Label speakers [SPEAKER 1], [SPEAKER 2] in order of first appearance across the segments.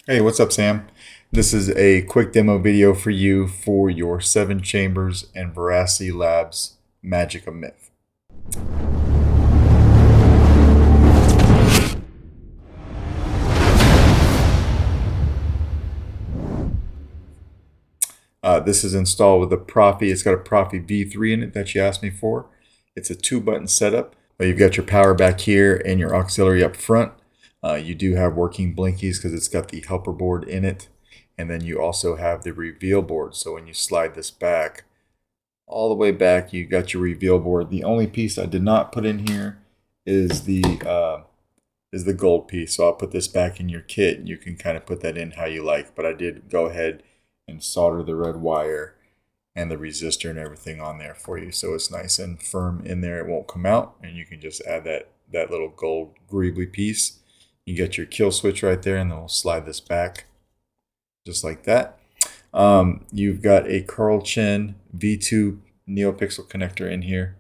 [SPEAKER 1] Hey, what's up, Sam? This is a quick demo video for you for your 7 Chambers and Veracity Labs Magic of Myth. This is installed with the Proffie. It's got a Proffie V3 in it that you asked me for. It's a 2-button setup. You've got your power back here and your auxiliary up front. You do have working Blinkies because it's got the helper board in it. And then you also have the reveal board. So when you slide this back, all the way back, you got your reveal board. The only piece I did not put in here is the gold piece. So I'll put this back in your kit. You can kind of put that in how you like. But I did go ahead and solder the red wire and the resistor and everything on there for you. So it's nice and firm in there. It won't come out. And you can just add that little gold greebly piece. You get your kill switch right there, and then we'll slide this back just like that. You've got a Carl Chen V2 Neopixel connector in here.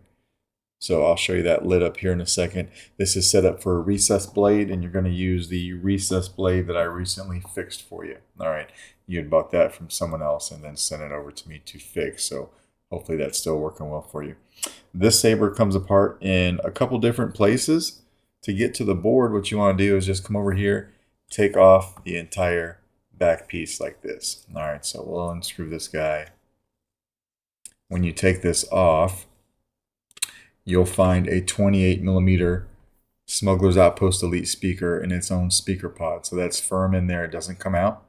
[SPEAKER 1] So I'll show you that lit up here in a second. This is set up for a recessed blade, and you're going to use the recessed blade that I recently fixed for you. All right, you had bought that from someone else and then sent it over to me to fix. So hopefully that's still working well for you. This saber comes apart in a couple different places. To get to the board, what you want to do is just come over here, take off the entire back piece like this. All right, so we'll unscrew this guy. When you take this off, you'll find a 28mm Smuggler's Outpost Elite speaker in its own speaker pod. So that's firm in there. It doesn't come out.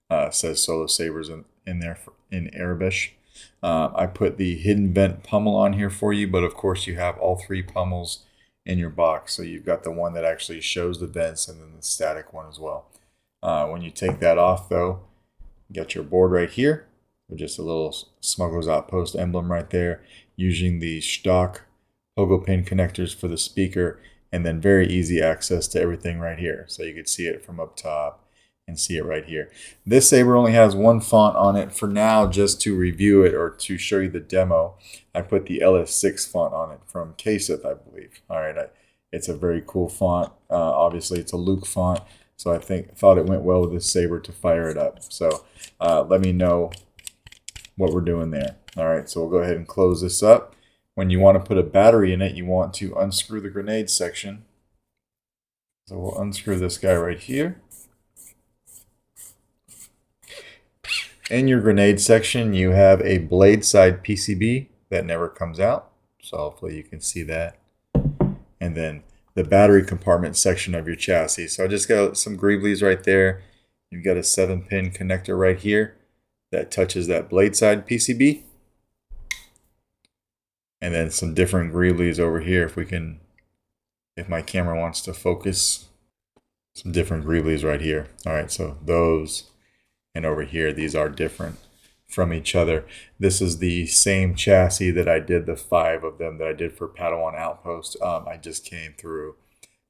[SPEAKER 1] It says Solo Sabers in there in Arabic. I put the hidden vent pummel on here for you, but of course you have all 3 pummels in your box. So you've got the one that actually shows the vents and then the static one as well. When you take that off though, you got your board right here with just a little Smuggler's Outpost emblem right there, using the stock pogo pin connectors for the speaker, and then very easy access to everything right here. So you can see it from up top and see it right here. This saber only has 1 font on it for now, just to review it or to show you the demo. I put the LS6 font on it from Kaseth, I believe. All right, it's a very cool font. Obviously, it's a Luke font, so I thought it went well with this saber to fire it up. So let me know what we're doing there. All right, so we'll go ahead and close this up. When you want to put a battery in it, you want to unscrew the grenade section. So we'll unscrew this guy right here. In your grenade section, you have a blade side PCB that never comes out. So hopefully you can see that. And then the battery compartment section of your chassis. So I just got some greeblies right there. You've got a 7-pin connector right here that touches that blade side PCB. And then some different greeblies over here if my camera wants to focus. Some different greeblies right here. All right, so those. And over here, these are different from each other. This is the same chassis that I did, the 5 of them that I did for Padawan Outpost. I just came through.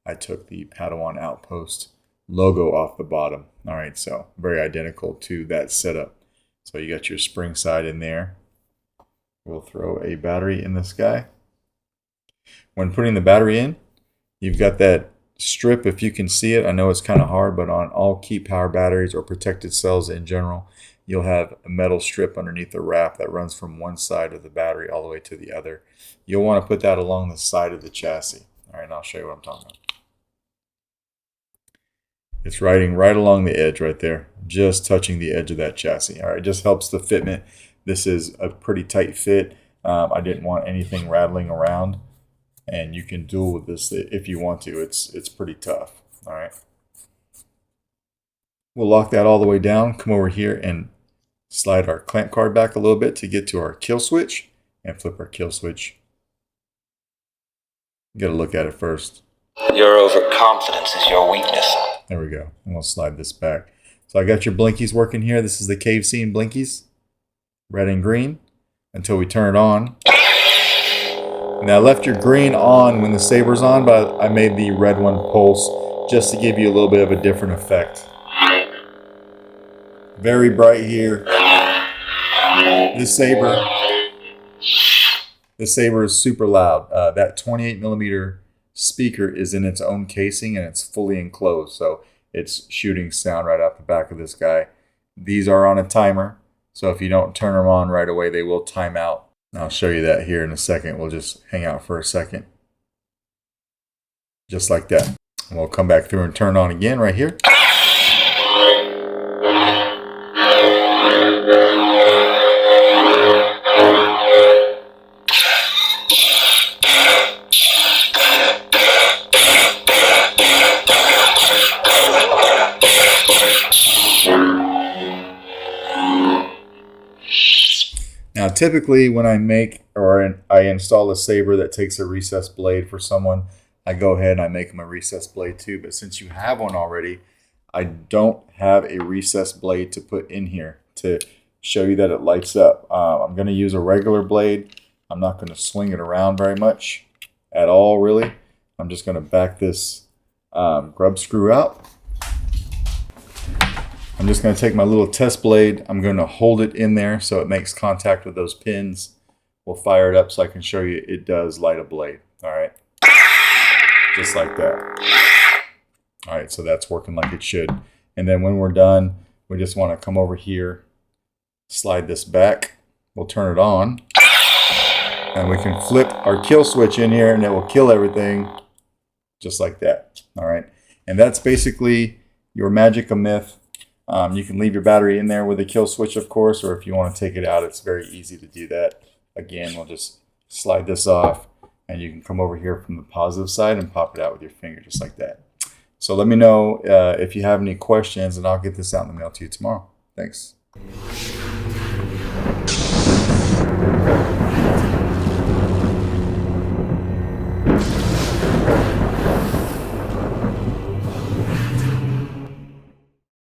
[SPEAKER 1] I took the Padawan Outpost logo off the bottom. All right, so very identical to that setup. So you got your spring side in there. We'll throw a battery in this guy. When putting the battery in, you've got that strip, if you can see it. I know it's kind of hard, but on all key power batteries or protected cells in general, you'll have a metal strip underneath the wrap that runs from one side of the battery all the way to the other. You'll want to put that along the side of the chassis. All right, and I'll show you what I'm talking about. It's riding right along the edge right there, just touching the edge of that chassis. All right, it just helps the fitment. This is a pretty tight fit. I didn't want anything rattling around. And you can duel with this if you want to. It's pretty tough. All right. We'll lock that all the way down. Come over here and slide our clamp card back a little bit to get to our kill switch and flip our kill switch. Get a look at it first.
[SPEAKER 2] Your overconfidence is your weakness.
[SPEAKER 1] There we go. And we'll slide this back. So I got your Blinkies working here. This is the cave scene Blinkies, red and green, until we turn it on. Now I left your green on when the saber's on, but I made the red one pulse just to give you a little bit of a different effect. Very bright here. This saber is super loud. That 28mm speaker is in its own casing and it's fully enclosed, so it's shooting sound right out the back of this guy. These are on a timer, so if you don't turn them on right away, they will time out. I'll show you that here in a second. We'll just hang out for a second. Just like that. And we'll come back through and turn on again right here. Now, typically when I make or I install a saber that takes a recessed blade for someone, I go ahead and I make them a recessed blade too. But since you have one already, I don't have a recessed blade to put in here to show you that it lights up. I'm going to use a regular blade. I'm not going to swing it around very much at all, really. I'm just going to back this grub screw out. I'm just going to take my little test blade. I'm going to hold it in there so it makes contact with those pins. We'll fire it up so I can show you it does light a blade. All right. Just like that. All right, so that's working like it should. And then when we're done, we just want to come over here, slide this back. We'll turn it on. And we can flip our kill switch in here and it will kill everything just like that. All right. And that's basically your Magic of Myth. You can leave your battery in there with a kill switch, of course, or if you want to take it out, it's very easy to do that. Again, we'll just slide this off and you can come over here from the positive side and pop it out with your finger just like that. So let me know if you have any questions and I'll get this out in the mail to you tomorrow. Thanks.